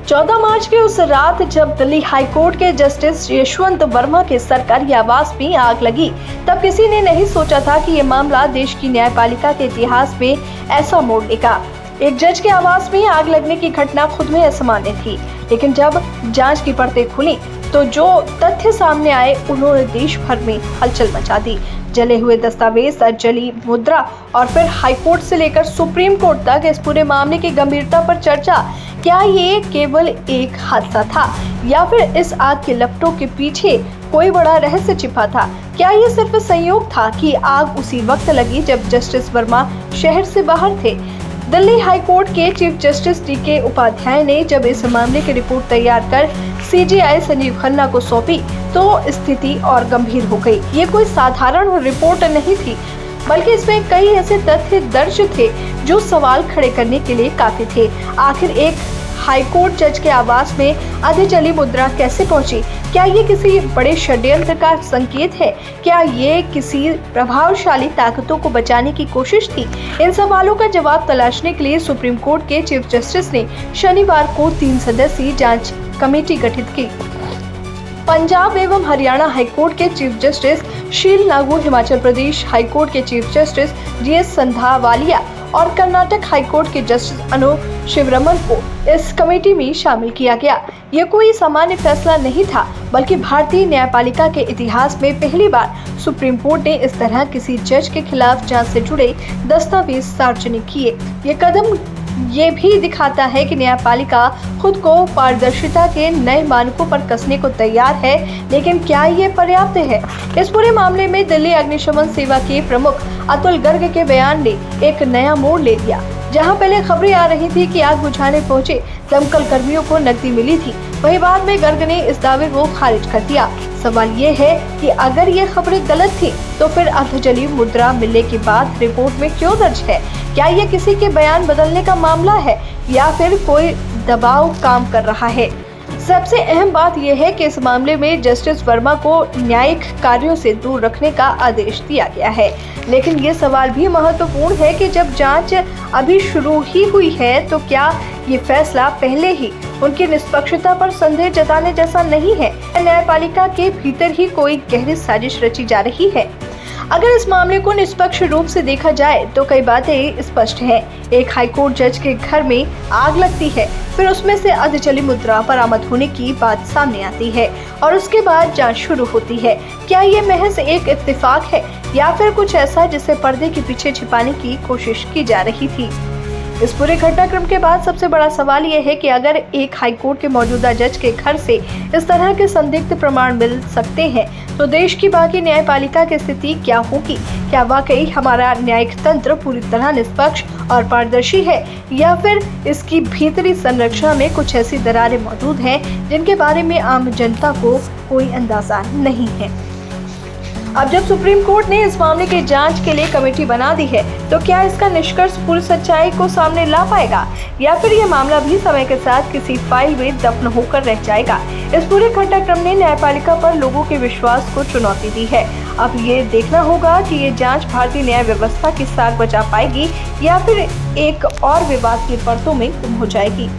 14 मार्च की उस रात जब दिल्ली हाईकोर्ट के जस्टिस यशवंत वर्मा के सरकारी आवास में आग लगी, तब किसी ने नहीं सोचा था कि ये मामला देश की न्यायपालिका के इतिहास में ऐसा मोड़ लेगा। एक जज के आवास में आग लगने की घटना खुद में असामान्य थी, लेकिन जब जांच की परतें खुली तो जो तथ्य सामने आए उन्होंने देश भर में हलचल मचा दी। जले हुए दस्तावेज, जली मुद्रा और फिर हाईकोर्ट से लेकर सुप्रीम कोर्ट तक इस पूरे मामले की गंभीरता पर चर्चा। क्या ये केवल एक हादसा था या फिर इस आग के लपटों के पीछे कोई बड़ा रहस्य छिपा था? क्या ये सिर्फ संयोग था कि आग उसी वक्त लगी जब जस्टिस वर्मा शहर से बाहर थे? दिल्ली हाईकोर्ट के चीफ जस्टिस डी.के. उपाध्याय ने जब इस मामले की रिपोर्ट तैयार कर सीजेआई संजीव खन्ना को सौंपी तो स्थिति और गंभीर हो गई। ये कोई साधारण रिपोर्ट नहीं थी, बल्कि इसमें कई ऐसे तथ्य दर्ज थे जो सवाल खड़े करने के लिए काफी थे। आखिर एक हाईकोर्ट जज के आवास में आधी जली मुद्रा कैसे पहुंची? क्या ये किसी बड़े षड्यंत्र का संकेत है? क्या ये किसी प्रभावशाली ताकतों को बचाने की कोशिश थी? इन सवालों का जवाब तलाशने के लिए सुप्रीम कोर्ट के चीफ जस्टिस ने शनिवार को 3 सदस्यीय जांच कमेटी गठित की। पंजाब एवं हरियाणा हाईकोर्ट के चीफ जस्टिस शील नागू, हिमाचल प्रदेश हाईकोर्ट के चीफ जस्टिस जी.एस. संधावालिया और कर्नाटक हाईकोर्ट के जस्टिस अनूप शिवरमन को इस कमेटी में शामिल किया गया। ये कोई सामान्य फैसला नहीं था, बल्कि भारतीय न्यायपालिका के इतिहास में पहली बार सुप्रीम कोर्ट ने इस तरह किसी जज के खिलाफ जांच से जुड़े दस्तावेज सार्वजनिक किए। ये कदम ये भी दिखाता है कि न्यायपालिका खुद को पारदर्शिता के नए मानकों पर कसने को तैयार है, लेकिन क्या ये पर्याप्त है? इस पूरे मामले में दिल्ली अग्निशमन सेवा के प्रमुख अतुल गर्ग के बयान ने एक नया मोड़ ले लिया। जहां पहले खबरें आ रही थी कि आग बुझाने पहुंचे दमकल कर्मियों को नकदी मिली थी, वहीं बाद में गर्ग ने इस दावे को खारिज कर दिया। सवाल ये है कि अगर ये खबरें गलत थी तो फिर अर्धजली मुद्रा मिलने के बाद रिपोर्ट में क्यों दर्ज है? क्या ये किसी के बयान बदलने का मामला है या फिर कोई दबाव काम कर रहा है? सबसे अहम बात यह है कि इस मामले में जस्टिस वर्मा को न्यायिक कार्यों से दूर रखने का आदेश दिया गया है, लेकिन ये सवाल भी महत्वपूर्ण है कि जब जांच अभी शुरू ही हुई है तो क्या ये फैसला पहले ही उनकी निष्पक्षता पर संदेह जताने जैसा नहीं है? न्यायपालिका के भीतर ही कोई गहरी साजिश रची जा रही है। अगर इस मामले को निष्पक्ष रूप से देखा जाए तो कई बातें स्पष्ट हैं। एक हाईकोर्ट जज के घर में आग लगती है, फिर उसमें से अर्धजली मुद्रा बरामद होने की बात सामने आती है और उसके बाद जांच शुरू होती है। क्या ये महज एक इत्तेफाक है या फिर कुछ ऐसा जिसे पर्दे के पीछे छिपाने की कोशिश की जा रही थी? इस पूरे घटनाक्रम के बाद सबसे बड़ा सवाल यह है कि अगर एक हाईकोर्ट के मौजूदा जज के घर से इस तरह के संदिग्ध प्रमाण मिल सकते हैं तो देश की बाकी न्यायपालिका की स्थिति क्या होगी? क्या वाकई हमारा न्यायिक तंत्र पूरी तरह निष्पक्ष और पारदर्शी है या फिर इसकी भीतरी संरचना में कुछ ऐसी दरारें मौजूद हैं जिनके बारे में आम जनता को कोई अंदाजा नहीं है? अब जब सुप्रीम कोर्ट ने इस मामले की जांच के लिए कमेटी बना दी है तो क्या इसका निष्कर्ष पूरी सच्चाई को सामने ला पाएगा या फिर यह मामला भी समय के साथ किसी फाइल में दफन होकर रह जाएगा? इस पूरे घटनाक्रम ने न्यायपालिका पर लोगों के विश्वास को चुनौती दी है। अब ये देखना होगा कि ये जांच भारतीय न्याय व्यवस्था की साख बचा पाएगी या फिर एक और विवाद की परतों में गुम हो जाएगी।